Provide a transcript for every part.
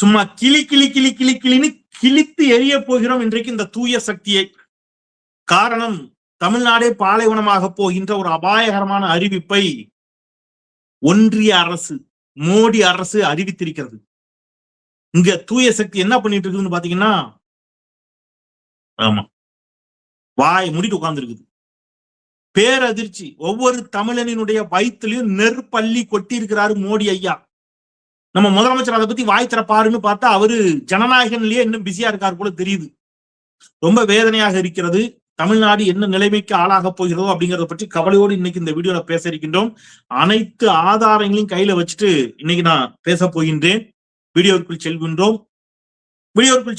சும்மா கிளி கிளி கிளி கிளி கிளின்னு கிழித்து எரிய போகிறோம் இன்றைக்கு இந்த தூய சக்தியை. காரணம், தமிழ்நாடே பாலைவனமாக போகின்ற ஒரு அபாயகரமான அறிவிப்பை ஒன்றிய அரசு, மோடி அரசு அறிவித்திருக்கிறது. இங்க தூய சக்தி என்ன பண்ணிட்டு இருக்குதுன்னு பாத்தீங்கன்னா, ஆமா, வாய் மூடிட்டு உட்கார்ந்து இருக்குது. பேரதிர்ச்சி. ஒவ்வொரு தமிழனினுடைய வயிற்றுலயும் நெருப்பள்ளி கொட்டி இருக்கிறாரு மோடி ஐயா. நம்ம முதலமைச்சர் அதை பத்தி வாய் திறப்பாருன்னு பார்த்தா அவரு ஜனநாயகன்லயே இன்னும் பிஸியா இருக்காரு போல தெரியுது. ரொம்ப வேதனையாக இருக்கிறது. தமிழ்நாடு என்ன நிலைமைக்கு ஆளாக போகிறதோ அப்படிங்கறத பற்றி கவலையோடு இன்னைக்கு இந்த வீடியோல பேச இருக்கின்றோம். அனைத்து ஆதாரங்களையும் கையில வச்சுட்டு இன்னைக்கு நான் பேச போகின்றேன். வீடியோவுக்குள்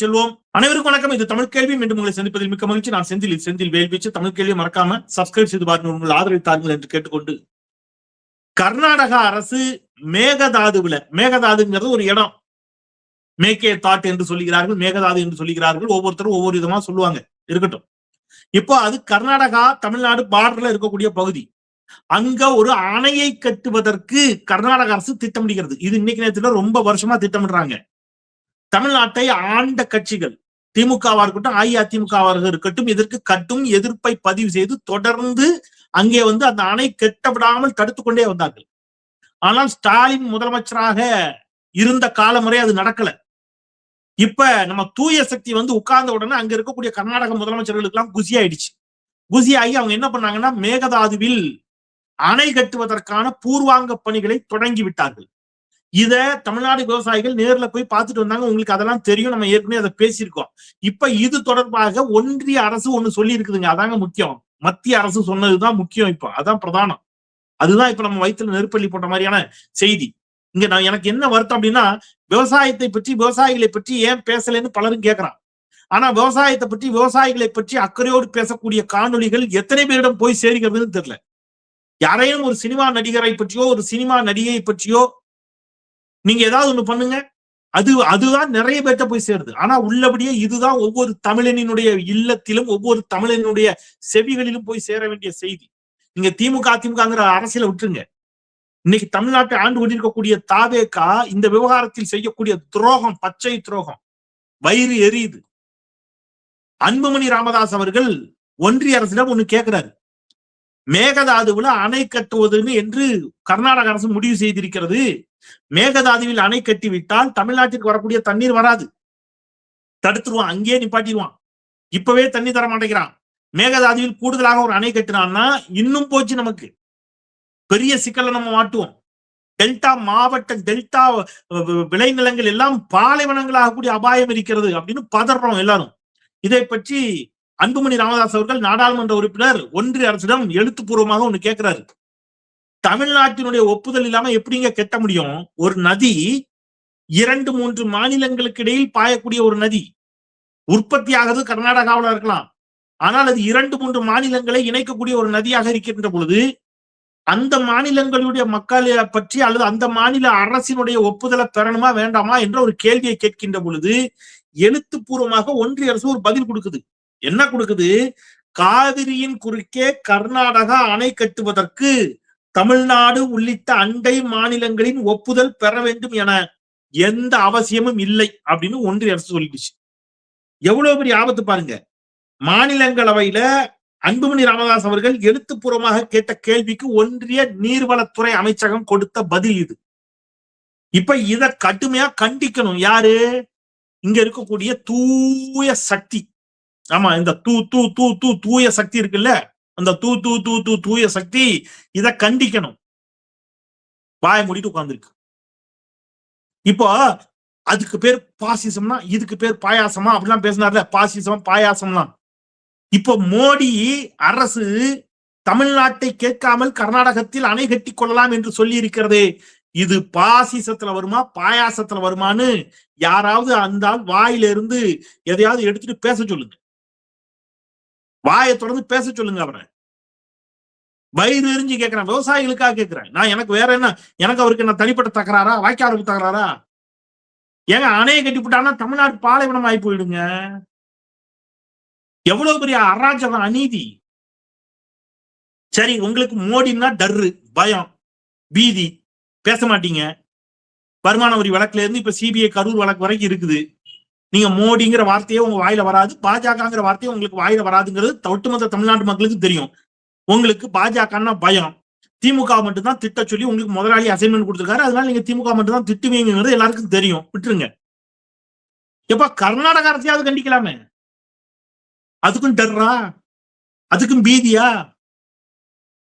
செல்வோம். அனைவருக்கும் வணக்கம். இது தமிழ் கேள்வி. மீண்டும் உங்களை சந்திப்பதில் மிக்க மகிழ்ச்சி. நான் செந்தில் வேல்வீச்சு. தமிழ் கேள்வியை மறக்காம சப்ஸ்கிரைப் செய்து பாருங்க, உங்கள் ஆதரவை தாருங்கள் என்று கேட்டுக்கொண்டு, கர்நாடக அரசு மேகதாதுங்கிறது ஒரு இடம், மேக்கே தாட் என்று சொல்லுகிறார்கள், மேகதாது என்று சொல்லுகிறார்கள். ஒவ்வொருத்தரும் ஒவ்வொரு விதமா சொல்லுவாங்க, இருக்கட்டும். இப்போ அது கர்நாடகா தமிழ்நாடு பார்டர்ல இருக்கக்கூடிய பகுதி. அங்க ஒரு அணையை கட்டுவதற்கு கர்நாடக அரசு திட்டமிடுகிறது. இது இன்னைக்கு நேரத்துல ரொம்ப வருஷமா திட்டமிடுறாங்க. தமிழ்நாட்டை ஆண்ட கட்சிகள், திமுகவா இருக்கட்டும், அஇஅதிமுகவாக இருக்கட்டும், இதற்கு கட்டும் எதிர்ப்பை பதிவு செய்து தொடர்ந்து அங்கே அந்த அணை கட்ட விடாமல் தடுத்து கொண்டே வந்தார்கள். ஆனால் ஸ்டாலின் முதலமைச்சராக இருந்த காலம் வரை அது நடக்கல. இப்ப நம்ம தூய சக்தி உட்கார்ந்த உடனே அங்க இருக்கக்கூடிய கர்நாடக முதலமைச்சர்களுக்கு எல்லாம் குசியாகி அவங்க என்ன பண்ணாங்கன்னா, மேகதாதுவில் அணை கட்டுவதற்கான பூர்வாங்க பணிகளை தொடங்கி விட்டார்கள். இத தமிழ்நாடு விவசாயிகள் நேர்ல போய் பார்த்துட்டு வந்தாங்க. உங்களுக்கு அதெல்லாம் தெரியும், நம்ம ஏற்கனவே அதை பேசியிருக்கோம். இப்ப இது தொடர்பாக ஒன்றிய அரசு ஒண்ணு சொல்லி இருக்குதுங்க. அதாங்க முக்கியம். மத்திய அரசு சொன்னதுதான் முக்கியம். இப்ப அதான் பிரதானம். அதுதான் இப்ப நம்ம வயிற்றுல நெருப்பள்ளி போட்ட மாதிரியான செய்தி. இங்க எனக்கு என்ன வருத்தம் அப்படின்னா, விவசாயத்தை பற்றி, விவசாயிகளை பற்றி ஏன் பேசலன்னு பலரும் கேட்கிறான். ஆனா விவசாயத்தை பற்றி, விவசாயிகளை பற்றி அக்கறையோடு பேசக்கூடிய காணொலிகள் எத்தனை பேரிடம் போய் சேர்கிறதுன்னு தெரியல. யாரையும் ஒரு சினிமா நடிகரை பற்றியோ ஒரு சினிமா நடிகை பற்றியோ நீங்க ஏதாவது ஒண்ணு பண்ணுங்க, அதுதான் நிறைய பேர்ட்ட போய் சேருது. ஆனா உள்ளபடியே இதுதான் ஒவ்வொரு தமிழனினுடைய இல்லத்திலும், ஒவ்வொரு தமிழனுடைய செவிகளிலும் போய் சேர வேண்டிய செய்தி. நீங்க திமுக அதிமுகங்கிற அரசியலை விட்டுருங்க. இன்னைக்கு தமிழ்நாட்டை ஆண்டு கொண்டிருக்கக்கூடிய தாவேகா இந்த விவகாரத்தில் செய்யக்கூடிய துரோகம், பச்சை துரோகம், வயிறு எரியுது. அன்புமணி ராமதாஸ் அவர்கள் ஒன்றிய அரசிடம் ஒண்ணு கேட்கிறாரு. மேகதாதுவில் அணை கட்டுவதுன்னு என்று கர்நாடக அரசு முடிவு செய்திருக்கிறது. மேகதாதுவில் அணை கட்டிவிட்டால் தமிழ்நாட்டிற்கு வரக்கூடிய தண்ணீர் வராது, தடுத்துருவான், அங்கேயே நிப்பாட்டிடுவான். இப்பவே தண்ணி தர மாட்டேங்கிறான். மேகதாதுவில் கூடுதலாக ஒரு அணை கட்டினான்னா இன்னும் போச்சு, நமக்கு பெரிய சிக்கலை நம்ம மாட்டுவோம். டெல்டா மாவட்ட, டெல்டா விளைநிலங்கள் எல்லாம் பாலைவனங்களாக கூடிய அபாயம் இருக்கிறது அப்படின்னு பதறோம் எல்லாரும். இதை பற்றி அன்புமணி ராமதாஸ் அவர்கள் நாடாளுமன்ற உறுப்பினர் ஒன்றிய அரசிடம் எழுத்துப்பூர்வமாக ஒண்ணு கேட்கிறாரு. தமிழ்நாட்டினுடைய ஒப்புதல் இல்லாம எப்படிங்க கட்ட முடியும்? ஒரு நதி 2-3 மாநிலங்களுக்கு இடையில் பாயக்கூடிய ஒரு நதி, உற்பத்தி ஆகிறது கர்நாடகாவில் இருக்கலாம், ஆனால் அது 2-3 மாநிலங்களை இணைக்கக்கூடிய ஒரு நதியாக இருக்கின்ற பொழுது அந்த மாநிலங்களுடைய மக்களை பற்றி அல்லது அந்த மாநில அரசினுடைய ஒப்புதலை பெறணுமா வேண்டாமா என்ற ஒரு கேள்வியை கேட்கின்ற பொழுது எழுத்துப்பூர்வமாக ஒன்றிய அரசு ஒரு பதில் கொடுக்குது. என்ன கொடுக்குது? காவிரியின் குறுக்கே கர்நாடகா அணை கட்டுவதற்கு தமிழ்நாடு உள்ளிட்ட அண்டை மாநிலங்களின் ஒப்புதல் பெற வேண்டும் என எந்த அவசியமும் இல்லை அப்படின்னு ஒன்றிய அரசு சொல்லிடுச்சு. எவ்வளவு பெரிய ஆபத்து பாருங்க. மாநிலங்களவையில அன்புமணி ராமதாஸ் அவர்கள் எழுத்துப்பூர்வமாக கேட்ட கேள்விக்கு ஒன்றிய நீர்வளத்துறை அமைச்சகம் கொடுத்த பதில் இது. இப்ப இத கடுமையா கண்டிக்கணும். யாரு? இங்க இருக்கக்கூடிய தூய சக்தி. ஆமா, இந்த தூய சக்தி இருக்குல்ல, அந்த தூய சக்தி இத கண்டிக்கணும். வாய மூடிட்டு உட்கார்ந்துருக்கு. இப்போ அதுக்கு பேர் பாசிசம்னா, இதுக்கு பேர் பாயாசமா அப்படிலாம் பேசினார்ல, பாசிசம் பாயாசம்லாம். இப்போ மோடி அரசு தமிழ்நாட்டை கேட்காமல் கர்நாடகத்தில் அணை கட்டி கொள்ளலாம் என்று சொல்லி இருக்கிறதே, இது பாசிசத்துல வருமா பாயாசத்துல வருமானு யாராவது அந்த வாயில இருந்து எதையாவது எடுத்துட்டு பேச சொல்லுங்க. வாயை தொடர்ந்து பேச சொல்லுங்க. அவரை வயிறு எரிஞ்சு கேட்கிறேன், விவசாயிகளுக்காக கேட்கிறேன். நான் எனக்கு வேற என்ன, எனக்கு அவருக்கு என்ன தனிப்பட்ட தகராறா, வாய்க்காலுக்கு தகராறா? ஏங்க அணையை கட்டி விட்டாங்கன்னா தமிழ்நாடு பாலைவனம் ஆகி போயிடுங்க. எவ்வளவு பெரிய அராஜகம், அநீதி. சரி, உங்களுக்கு மோடின்னா டர்ரு, பயம், பீதி, பேச மாட்டீங்க. வருமான வரி வழக்குல இருந்து இப்ப சிபிஐ கரூர் வழக்கு வரைக்கும் இருக்குது. நீங்க மோடிங்கிற வார்த்தையே உங்க வாயில வராது, பாஜகங்கிற வார்த்தையே உங்களுக்கு வாயில வராதுங்கிறது ஒட்டுமொத்த தமிழ்நாட்டு மக்களுக்கு தெரியும். உங்களுக்கு பாஜகன்னா பயம், திமுக மட்டும் தான் திட்ட சொல்லி உங்களுக்கு முதலாளி அசைன்மெண்ட் கொடுத்திருக்காரு, அதனால நீங்க திமுக மட்டும் தான் திட்டுவீங்கிறது எல்லாருக்கும் தெரியும். விட்டுருங்க. எப்ப கர்நாடக அரசையாவது கண்டிக்கலாமே, அதுக்கும் டெர்ரா, அதுக்கும் பீதியா?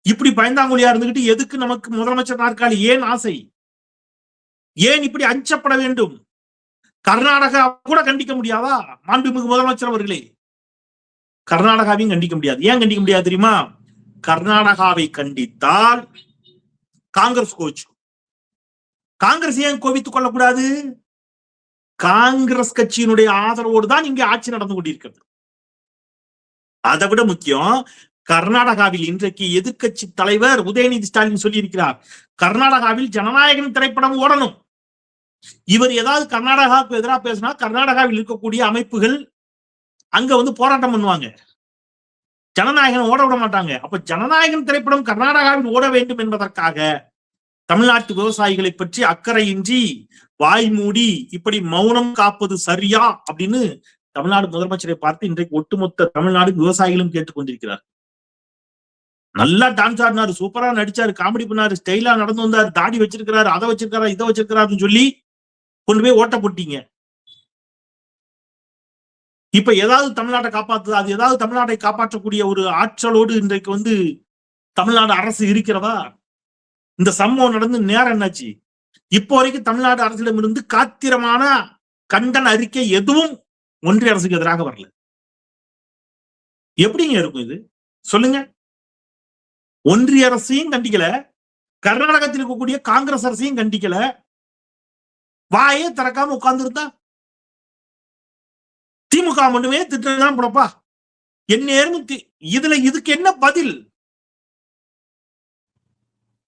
இப்படி பயந்தாங்குழியா இருந்துகிட்டு எதுக்கு நமக்கு முதலமைச்சர் நாற்காலி? ஏன் ஆசை? ஏன் இப்படி அஞ்சப்பட வேண்டும்? கர்நாடகா கூட கண்டிக்க முடியாதா? மாண்புமிகு முதலமைச்சர் அவர்களே, கர்நாடகாவையும் கண்டிக்க முடியாது. ஏன் கண்டிக்க முடியாது தெரியுமா? கர்நாடகாவை கண்டித்தால் காங்கிரஸ் கோச்சு. காங்கிரஸ் ஏன் கோபித்துக் கொள்ளக்கூடாது? காங்கிரஸ் கட்சியினுடைய ஆதரவோடு தான் இங்கே ஆட்சி நடந்து கொண்டிருக்கிறது. அதை விட முக்கியம், கர்நாடகாவில் இன்றைக்கு எதிர்கட்சி தலைவர் உதயநிதி ஸ்டாலின் சொல்லி இருக்கிறார், கர்நாடகாவில் ஜனநாயகன் திரைப்படம் ஓடணும். இவர் ஏதாவது கர்நாடகாவுக்கு எதிராக பேசினா கர்நாடகாவில் இருக்கக்கூடிய அமைப்புகள் அங்க போராட்டம் பண்ணுவாங்க, ஜனநாயகன் ஓட விட மாட்டாங்க. அப்ப ஜனநாயகன் திரைப்படம் கர்நாடகாவில் ஓட வேண்டும் என்பதற்காக தமிழ்நாட்டு விவசாயிகளை பற்றி அக்கறையின்றி வாய் மூடி இப்படி மௌனம் காப்பது சரியா அப்படின்னு தமிழ்நாடு முதலமைச்சரை பார்த்து இன்றைக்கு ஒட்டுமொத்த தமிழ்நாடு விவசாயிகளும் கேட்டுக்கொண்டிருக்கிறார். நல்லா டான்ஸ் ஆடினாரு, சூப்பரா நடிச்சாரு, காமெடி பண்ணாரு, ஸ்டைலா நடந்து வந்தாரு, தாடி வச்சிருக்கிறாரு, அதை வச்சிருக்காரு, இதை வச்சிருக்கிறாருன்னு சொல்லி கொண்டு போய் ஓட்ட போட்டீங்க. இப்ப ஏதாவது தமிழ்நாட்டை காப்பாத்துது, அது ஏதாவது தமிழ்நாட்டை காப்பாற்றக்கூடிய ஒரு ஆற்றலோடு இன்றைக்கு தமிழ்நாடு அரசு இருக்கிறதா? இந்த சம்பவம் நடந்து நேரம் என்னாச்சு? இப்போ வரைக்கும் தமிழ்நாடு அரசிடமிருந்து காத்திரமான கண்டன அறிக்கை எதுவும் ஒன்றிய அரசுக்கு எதிராக வரல. எப்படிங்க இருக்கும் இது? சொல்லுங்க. ஒன்றிய அரசையும் கண்டிக்கல, கர்நாடகத்தில் இருக்கக்கூடிய காங்கிரஸ் அரசையும் கண்டிக்கல, வாயே திறக்காம உட்கார்ந்து இருந்தா திமுக மட்டுமே திட்டம் போடப்பா என்ன இதுக்கு என்ன பதில்?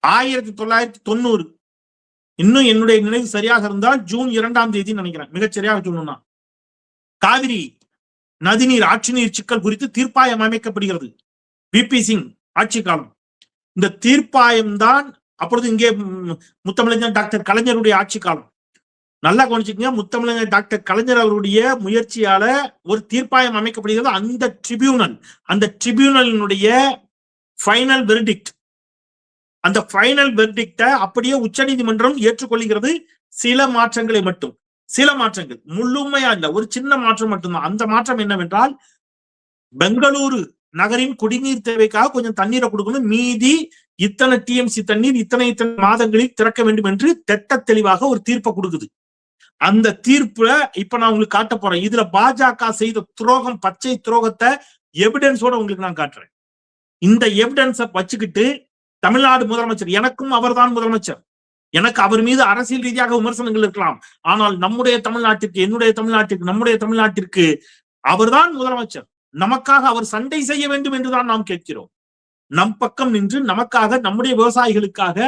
1990 இன்னும் என்னுடைய நினைவு சரியாக இருந்தால் ஜூன் 2ஆம் தேதி நினைக்கிறேன், மிகச்சரியாக சொல்லணும்னா, காவிரி நதிநீர் ஆட்சி நீர் சிக்கல் குறித்து தீர்ப்பாயம் அமைக்கப்படுகிறது. விபி சிங் ஆட்சி காலம். இந்த தீர்ப்பாயம் தான் அப்பொழுது இங்கே முத்தமிழஞ்சர் டாக்டர் கலைஞருடைய ஆட்சி காலம். நல்லா கவனிச்சுக்கங்க, முத்தமிழஞ்சர் டாக்டர் கலைஞர் அவருடைய முயற்சியால ஒரு தீர்ப்பாயம் அமைக்கப்படுகிறது. அந்த ட்ரிபியூனலினுடைய ஃபைனல் வெர்டிக்ட், அந்த ஃபைனல் வெர்டிக்ட அப்படியே உச்சநீதிமன்றம் ஏற்றுக்கொள்கிறது. சில மாற்றங்களை மட்டும், சில மாற்றங்கள், முழுமையா இல்ல, ஒரு சின்ன மாற்றம் மட்டும்தான். அந்த மாற்றம் என்னவென்றால், பெங்களூரு நகரின் குடிநீர் தேவைக்காக கொஞ்சம் தண்ணீரை கொடுக்கணும், மீதி இத்தனை டிஎம்சி தண்ணீர் இத்தனை மாதங்களில் திறக்க வேண்டும் என்று திட்ட தெளிவாக ஒரு தீர்ப்பை கொடுக்குது. அந்த தீர்ப்புல இப்ப நான் உங்களுக்கு காட்ட போறேன். இதுல பாஜக செய்த துரோகம், பச்சை துரோகத்தை எவிடன்ஸோட உங்களுக்கு நான் காட்டுறேன். இந்த எவிடன்ஸை வச்சுக்கிட்டு தமிழ்நாடு முதலமைச்சர், எனக்கும் அவர்தான் முதலமைச்சர், எனக்கு அவர் மீது அரசியல் ரீதியாக விமர்சனங்கள் இருக்கலாம், ஆனால் நம்முடைய தமிழ்நாட்டிற்கு, என்னுடைய தமிழ்நாட்டிற்கு, நம்முடைய தமிழ்நாட்டிற்கு அவர்தான் முதலமைச்சர். நமக்காக அவர் சண்டை செய்ய வேண்டும் என்றுதான் நாம் கேட்கிறோம். நம் பக்கம் நின்று நமக்காக, நம்முடைய விவசாயிகளுக்காக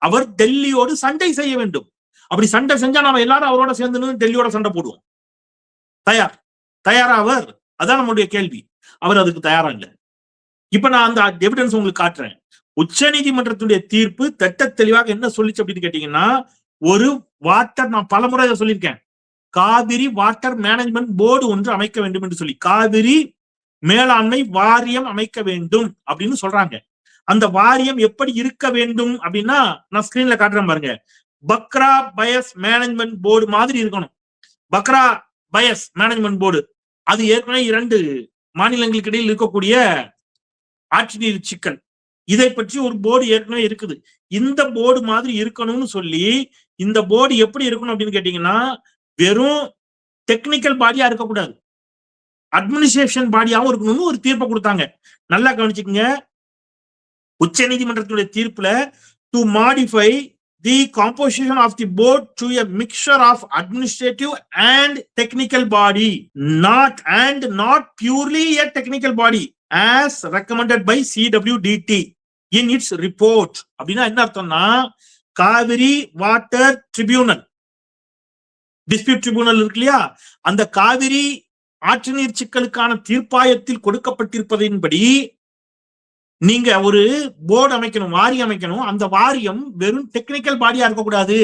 அவர் டெல்லியோடு சண்டை செய்ய வேண்டும். அப்படி சண்டை செஞ்சா நாம எல்லாரும் அவரோட சேர்ந்து டெல்லியோட சண்டை போடுவோம். தயாரா அவர்? அதான் நம்முடைய கேள்வி. அவர் அதுக்கு தயாரா இல்லை. இப்ப நான் அந்த எவிடன்ஸ் உங்களுக்கு காட்டுறேன். உச்ச நீதிமன்றத்துடைய தீர்ப்பு திட்ட தெளிவாக என்ன சொல்லிச்சு அப்படின்னு கேட்டீங்கன்னா, ஒரு வாட்டர், நான் பலமுறை சொல்லியிருக்கேன், காவிரி வாட்டர் மேனேஜ்மெண்ட் போர்டு ஒன்று அமைக்க வேண்டும் என்று சொல்லி, காவிரி மேலாண்மை வாரியம் அமைக்க வேண்டும் அப்படின்னு சொல்றாங்க. அந்த வாரியம் எப்படி இருக்க வேண்டும் அப்படின்னா, நான் ஸ்கிரீன்ல காட்டுறேன் பாருங்க, பக்ரா பயஸ் மேனேஜ்மெண்ட் போர்டு மாதிரி இருக்கணும். பக்ரா பயஸ் மேனேஜ்மெண்ட் போர்டு, அது ஏற்கனவே 2 மாநிலங்களுக்கு இடையில் இருக்கக்கூடிய ஆட்சி நீர் சிக்கல், இதை பற்றி ஒரு போர்டு ஏற்கனவே இருக்குது. இந்த போர்டு மாதிரி இருக்கணும்னு சொல்லி, இந்த போர்டு எப்படி இருக்கணும் அப்படின்னு கேட்டீங்கன்னா, வெறும் டெக்னிக்கல் பாடியா இருக்கக்கூடாது, அட்மினிஸ்ட்ரேஷன் பாடியாவும் இருக்கணும்னு ஒரு தீர்ப்பை கொடுத்தாங்க. நல்லா கவனிச்சுக்கங்க, உச்ச நீதிமன்றத்துடைய தீர்ப்புல, to modify the composition of the board to a mixture of administrative and technical body, not purely a technical body as recommended by CWDT in its report. அப்படின்னா என்ன அர்த்தம்னா, Kaveri water tribunal, dispute tribunal இருக்கு இல்லையா, அந்த காவிரி ஆற்று நீர் சிக்கலுக்கான தீர்ப்பாயத்தில் கொடுக்கப்பட்டிருப்பதின்படி நீங்க ஒரு போர்டு அமைக்கணும், வாரியம் அமைக்கணும். அந்த வாரியம் வெறும் டெக்னிக்கல் பாடியா இருக்கக்கூடாது,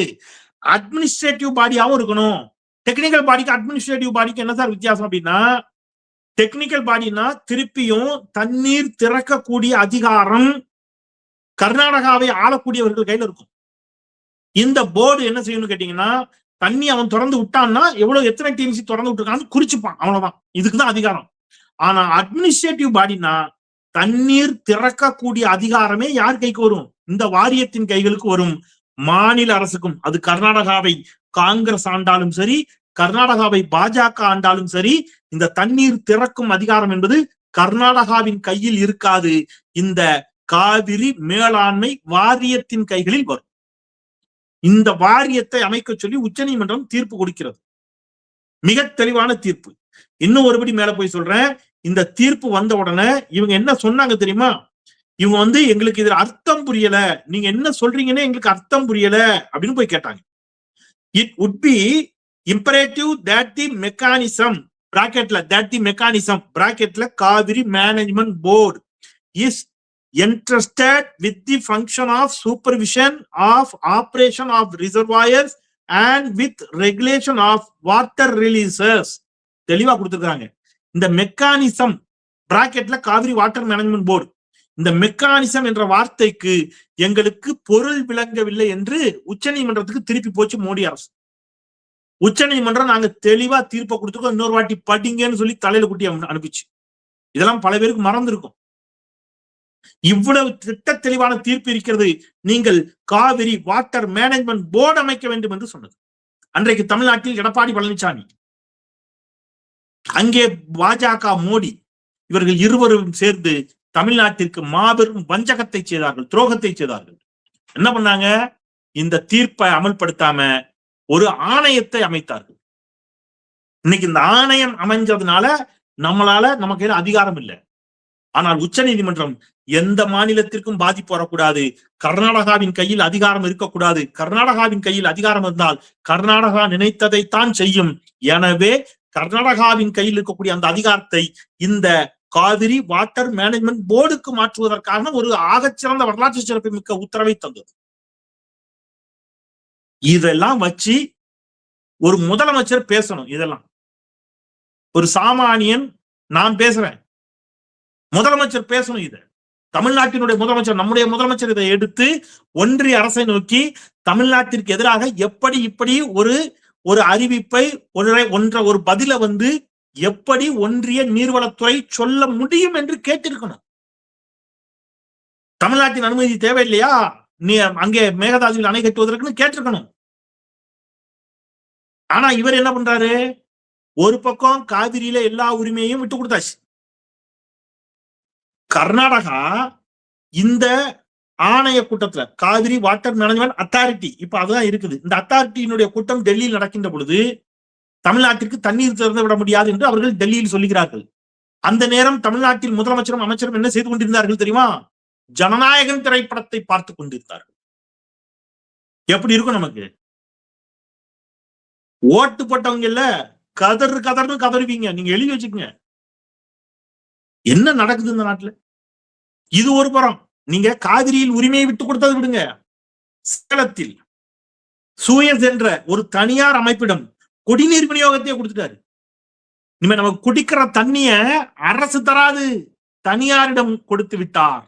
அட்மினிஸ்ட்ரேட்டிவ் பாடியாவும் இருக்கணும். டெக்னிக்கல் பாடிக்கு அட்மினிஸ்ட்ரேட்டிவ் பாடிக்கு என்ன சார் வித்தியாசம் அப்படின்னா, டெக்னிக்கல் பாடினா திருப்பியும் தண்ணீர் திறக்கக்கூடிய அதிகாரம் கர்நாடகாவை ஆளக்கூடியவர்கள் கையில இருக்கும். இந்த போர்டு என்ன செய்யணும்னு கேட்டீங்கன்னா, தண்ணி அவன் திறந்து விட்டான்னா எவ்வளவு எத்தனை டிஎம்சி திறந்து விட்டுருக்கான்னு குறிச்சுப்பான், அவ்வளவுதான். இதுக்குதான் அதிகாரம். ஆனா அட்மினிஸ்ட்ரேட்டிவ் பாடினா தண்ணீர் திறக்கக்கூடிய அதிகாரமே யார் கைக்கு வரும்? இந்த வாரியத்தின் கைகளுக்கு வரும். மாநில அரசுக்கும், அது கர்நாடகாவை காங்கிரஸ் ஆண்டாலும் சரி, கர்நாடகாவை பாஜக ஆண்டாலும் சரி, இந்த தண்ணீர் திறக்கும் அதிகாரம் என்பது கர்நாடகாவின் கையில் இருக்காது. இந்த காவிரி மேலாண்மை வாரியத்தின் கைகளில் வரும். இந்த வாரியத்தை அமைக்க சொல்லி உச்சநீதிமன்றம் தீர்ப்பு கொடுக்கிறது. மிக தெளிவான தீர்ப்பு. இன்னும் ஒருபடி மேல போய் சொல்றேன். இந்த தீர்ப்பு வந்த உடனே இவங்க என்ன சொன்னாங்க தெரியுமா? இவங்க எங்களுக்கு இதுல அர்த்தம் புரியல, நீங்க என்ன சொல்றீங்கன்னு எங்களுக்கு அர்த்தம் புரியல அப்படின்னு போய் கேட்டாங்க. It would be imperative that the mechanism bracketல Kaveri management board is entrusted with the function of supervision of operation of reservoirs and with regulation of water releases. தெளிவா கொடுத்திருக்காங்க. இந்த மெக்கானிசம் பிராக்கெட்ல காவிரி வாட்டர் மேனேஜ்மெண்ட் போர்டு, இந்த மெக்கானிசம் என்ற வார்த்தைக்கு எங்களுக்கு பொருள் விளங்கவில்லை என்று உச்சநீதிமன்றத்துக்கு திருப்பி போச்சு மோடி அரசு. உச்சநீதிமன்றம் நாங்க தெளிவா தீர்ப்பை கொடுத்துருக்கோம், இன்னொரு வாட்டி படிங்கன்னு சொல்லி தலையில குட்டி அனுப்பிச்சு. இதெல்லாம் பல பேருக்கு மறந்துருக்கும். இவ்வளவு திட்ட தெளிவான தீர்ப்பு இருக்கிறது. நீங்கள் காவிரி வாட்டர் மேனேஜ்மெண்ட் போர்டு அமைக்க வேண்டும் என்று சொன்னது. அன்றைக்கு தமிழ்நாட்டில் எடப்பாடி பழனிசாமி, அங்கே பாஜக மோடி, இவர்கள் இருவரும் சேர்ந்து தமிழ்நாட்டிற்கு மாபெரும் வஞ்சகத்தை செய்தார்கள், துரோகத்தை செய்தார்கள். என்ன பண்ணாங்க? இந்த தீர்ப்பை அமல்படுத்தாம ஒரு ஆணையத்தை அமைத்தார்கள். இன்னைக்கு இந்த ஆணையம் அமைஞ்சதுனால நம்ம கையில அதிகாரம் இல்லை. ஆனால் உச்ச நீதிமன்றம் எந்த மாநிலத்திற்கும் பாதிப்பு வரக்கூடாது, கர்நாடகாவின் கையில் அதிகாரம் இருக்கக்கூடாது, கர்நாடகாவின் கையில் அதிகாரம் இருந்தால் கர்நாடகா நினைத்ததைத்தான் செய்யும். எனவே கர்நாடகாவின் கையில் இருக்கக்கூடிய அந்த அதிகாரத்தை இந்த காவிரி வாட்டர் மேனேஜ்மெண்ட் போர்டுக்கு மாற்றுவதற்கான ஒரு ஆகச்சிறந்த வரலாற்று சிறப்பு மிக்க உத்தரவை தந்தது. இதெல்லாம் வச்சு ஒரு முதலமைச்சர் பேசணும். இதெல்லாம் ஒரு சாமானியன் நான் பேசுறேன், முதலமைச்சர் பேசணும். இது தமிழ்நாட்டினுடைய முதலமைச்சர், நம்முடைய முதலமைச்சர் இதை எடுத்து ஒன்றிய அரசை நோக்கி தமிழ்நாட்டிற்கு எதிராக இப்படி ஒரு அறிவிப்பை ஒரு பதில எப்படி ஒன்றிய நீர்வளத்துறை சொல்ல முடியும் என்று கேட்டிருக்கணும். தமிழ்நாட்டின் அனுமதி தேவையில்லையா நீ அங்கே மேகதாதுவில் அணை கட்டுவதற்குன்னு கேட்டிருக்கணும். ஆனா இவர் என்ன பண்றாரு? ஒரு பக்கம் காவிரியில எல்லா உரிமையையும் விட்டு கொடுத்தாச்சு. கர்நாடகா இந்த ஆணைய கூட்டத்துல காவிரி வாட்டர் மேனேஜ்மெண்ட் அத்தாரிட்டி இப்ப அதுதான் இருக்குது. இந்த அத்தாரிட்டியினுடைய கூட்டம் டெல்லியில் நடக்கின்ற பொழுது தமிழ்நாட்டிற்கு தண்ணீர் திறந்து விட முடியாது என்று அவர்கள் டெல்லியில் சொல்லுகிறார்கள். அந்த நேரம் தமிழ்நாட்டில் முதலமைச்சரும் அமைச்சரும் என்ன செய்து கொண்டிருந்தார்கள் தெரியுமா? ஜனநாயகன் திரைப்படத்தை பார்த்து கொண்டிருந்தார்கள். எப்படி இருக்கும் நமக்கு? ஓட்டு போட்டவங்க இல்ல, கதர்னு கதறுவீங்க. நீங்க எழுதி வச்சுக்கோங்க என்ன நடக்குது இந்த நாட்டுல. இது ஒரு புறம். நீங்க காவிரியில் உரிமையை விட்டு கொடுத்தது விடுங்க, சேலத்தில் சூயஸ் என்ற ஒரு தனியார் அமைப்பிடம் குடிநீர் விநியோகத்தையே கொடுத்துட்டாரு. இனிமே நமக்கு குடிக்கிற தண்ணிய அரசு தராது, தனியாரிடம் கொடுத்து விட்டார்.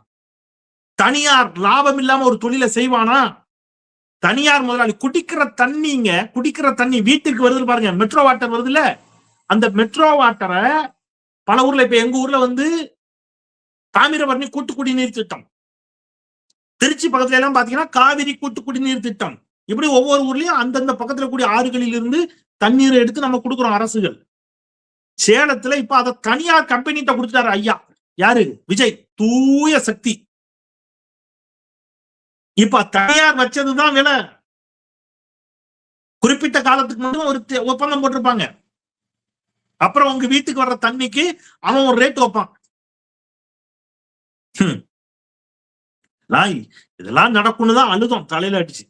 தனியார் லாபம் இல்லாம ஒரு தொழிலை செய்வானா? தனியார் முதலாளி குடிக்கிற தண்ணி வீட்டுக்கு வருது பாருங்க, மெட்ரோ வாட்டர் வருது இல்ல, அந்த மெட்ரோ வாட்டரை பல ஊர்ல, இப்ப எங்க ஊர்ல தாமிரபரணி கூட்டு குடிநீர் திட்டம், திருச்சி பக்கத்துல எல்லாம் பாத்தீங்கன்னா காவிரி கூட்டு குடிநீர் திட்டம், இப்படி ஒவ்வொரு ஊர்லயும் அந்தந்த பக்கத்துல கூடிய ஆறுகளில் இருந்து தண்ணீரை எடுத்து நம்ம கொடுக்குறோம் அரசுகள். சேலத்துல இப்ப அதை தனியார் கம்பெனிட்ட கொடுத்துட்டாரு ஐயா. யாரு? விஜய். தூய சக்தி. இப்ப தனியார் வச்சதுதான் விலை. குறிப்பிட்ட காலத்துக்கு மட்டும் ஒரு ஒப்பந்தம் போட்டிருப்பாங்க. அப்புறம் உங்க வீட்டுக்கு வர்ற தண்ணிக்கு அவன் ஒரு ரேட் வைப்பான். இதெல்லாம் நடக்கும்னு தான் அழுதம் தலையில அடிச்சு.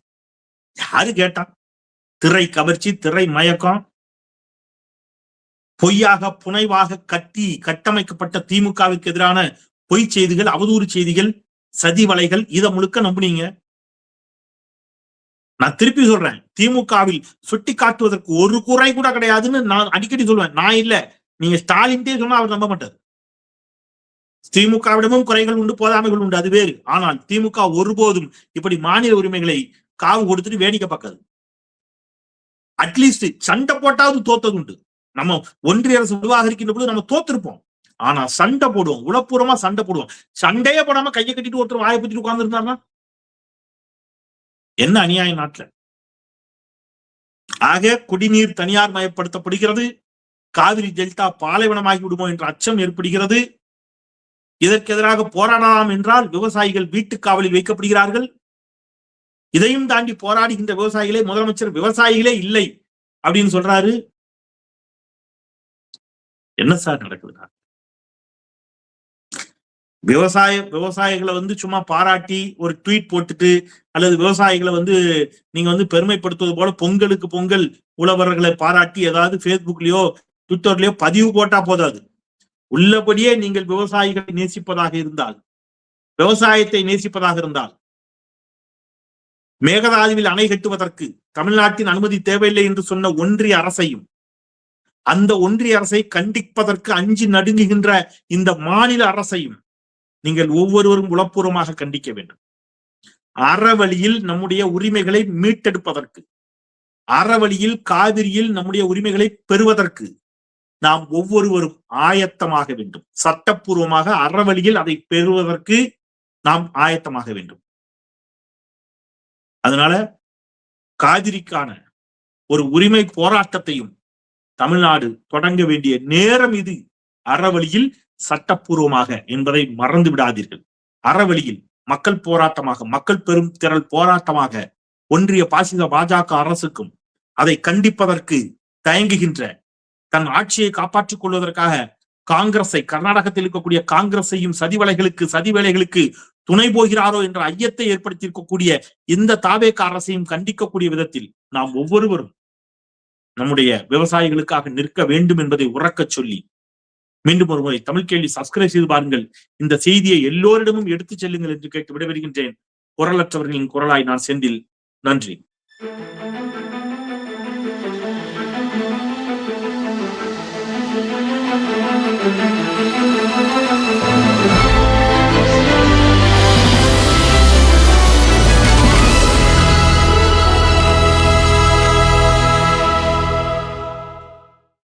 யாரு கேட்டான்? திரை கவர்ச்சி, திரை மயக்கம், பொய்யாக புனைவாக கட்டமைக்கப்பட்ட திமுகவிற்கு எதிரான பொய் செய்திகள், அவதூறு செய்திகள், சதி வலைகள், இதை முழுக்க நம்புனீங்க. நான் திருப்பி சொல்றேன், திமுகவில் சுட்டி காட்டுவதற்கு ஒரு குறை கூட கிடையாதுன்னு நான் அடிக்கடி சொல்லுவேன். நான் இல்ல, நீங்க ஸ்டாலின்டே சொன்னா அவர் நம்ப மாட்டார். திமுகவிடமும் குறைகள் உண்டு, போதாமைகள் உண்டு, அது வேறு. ஆனால் திமுக ஒருபோதும் இப்படி மாநில உரிமைகளை காவு கொடுத்துட்டு வேடிக்கை பார்க்காது. அட்லீஸ்ட் சண்டை போட்டாவது தோத்தது உண்டு. நம்ம ஒன்றிய அரசு உருவாக இருக்கின்ற போது நம்ம தோத்திருப்போம். ஆனா சண்டை போடுவோம், உளப்பூர்வமா சண்டை போடுவோம். சண்டையே போடாம கையை கட்டிட்டு ஒருத்தர் வாயை பத்திட்டு உட்கார்ந்து இருந்தாருன்னா என்ன அநியாயம் நாட்டுல. ஆக குடிநீர் தனியார் மயப்படுத்தப்படுகிறது. காவிரி டெல்டா பாலைவனமாகி விடுமோ என்ற அச்சம் ஏற்படுகிறது. இதற்கு எதிராக போராடலாம் என்றால் விவசாயிகள் வீட்டுக் காவலில் வைக்கப்படுகிறார்கள். இதையும் தாண்டி போராடுகின்ற விவசாயிகளே, முதலமைச்சர் விவசாயிகளே இல்லை அப்படின்னு சொல்றாரு. என்ன சார் நடக்குது? விவசாயிகளை சும்மா பாராட்டி ஒரு ட்வீட் போட்டுட்டு, அல்லது விவசாயிகளை நீங்க பெருமைப்படுத்துவது போல பொங்கலுக்கு பொங்கல் உழவர்களை பாராட்டி ஏதாவது பேஸ்புக்லயோ ட்விட்டர்லயோ பதிவு போட்டா போதாது. உள்ளபடியே நீங்கள் விவசாயிகளை நேசிப்பதாக இருந்தால், விவசாயத்தை நேசிப்பதாக இருந்தால், மேகதாதுவில் அணை கட்டுவதற்கு தமிழ்நாட்டின் அனுமதி தேவையில்லை என்று சொன்ன ஒன்றிய அரசையும், அந்த ஒன்றிய அரசை கண்டிப்பதற்கு அஞ்சு நடுங்குகின்ற இந்த மாநில அரசையும் நீங்கள் ஒவ்வொருவரும் உளப்பூர்வமாக கண்டிக்க வேண்டும். அறவழியில் நம்முடைய உரிமைகளை மீட்டெடுப்பதற்கு, அறவழியில் காவிரியில் நம்முடைய உரிமைகளை பெறுவதற்கு நாம் ஒவ்வொருவரும் ஆயத்தமாக வேண்டும். சட்டப்பூர்வமாக அறவழியில் அதை பெறுவதற்கு நாம் ஆயத்தமாக வேண்டும். அதனால காவிரிக்கான ஒரு உரிமை போராட்டத்தையும் தமிழ்நாடு தொடங்க வேண்டிய நேரம் இது. அறவழியில் சட்டப்பூர்வமாக என்பதை மறந்து விடாதீர்கள். அறவழியில் மக்கள் போராட்டமாக, மக்கள் பெரும் திரள் போராட்டமாக ஒன்றிய பாசிச பாஜக அரசுக்கும், அதை கண்டிப்பதற்கு தயங்குகின்ற, தன் ஆட்சியை காப்பாற்றிக் கொள்வதற்காக காங்கிரஸை, கர்நாடகத்தில் இருக்கக்கூடிய காங்கிரஸையும் சதி வேலைகளுக்கு துணை போகிறாரோ என்ற ஐயத்தை ஏற்படுத்தி இருக்கக்கூடிய இந்த தாவேக அரசையும் கண்டிக்கக்கூடிய விதத்தில் நாம் ஒவ்வொருவரும் நம்முடைய விவசாயிகளுக்காக நிற்க வேண்டும் என்பதை உறக்கச் சொல்லி, மீண்டும் ஒரு முறை தமிழ் கேள்வி சப்ஸ்கிரைப் செய்து பாருங்கள். இந்த செய்தியை எல்லோரிடமும் எடுத்துச் செல்லுங்கள் என்று கேட்டு விடைபெறுகின்றேன். குரலற்றவர்களின் குரலாய் நான் செந்தில். நன்றி. Thank you.